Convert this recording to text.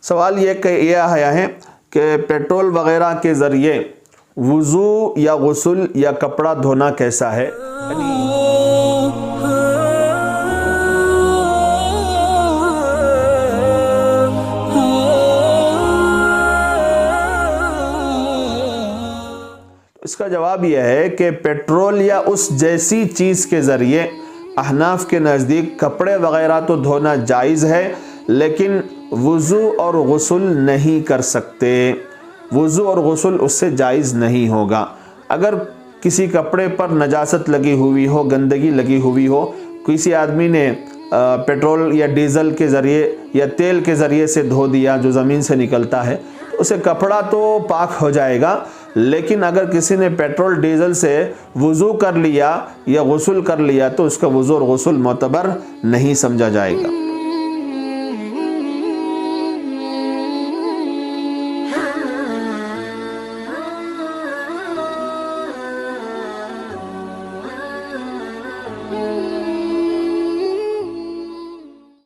سوال یہ آیا ہے کہ پیٹرول وغیرہ کے ذریعے وضو یا غسل یا کپڑا دھونا کیسا ہے؟ اس کا جواب یہ ہے کہ پیٹرول یا اس جیسی چیز کے ذریعے احناف کے نزدیک کپڑے وغیرہ تو دھونا جائز ہے، لیکن وضو اور غسل نہیں کر سکتے۔ وضو اور غسل اس سے جائز نہیں ہوگا۔ اگر کسی کپڑے پر نجاست لگی ہوئی ہو، گندگی لگی ہوئی ہو، کسی آدمی نے پیٹرول یا ڈیزل کے ذریعے یا تیل کے ذریعے سے دھو دیا جو زمین سے نکلتا ہے، تو اسے کپڑا تو پاک ہو جائے گا، لیکن اگر کسی نے پیٹرول ڈیزل سے وضو کر لیا یا غسل کر لیا تو اس کا وضو اور غسل معتبر نہیں سمجھا جائے گا۔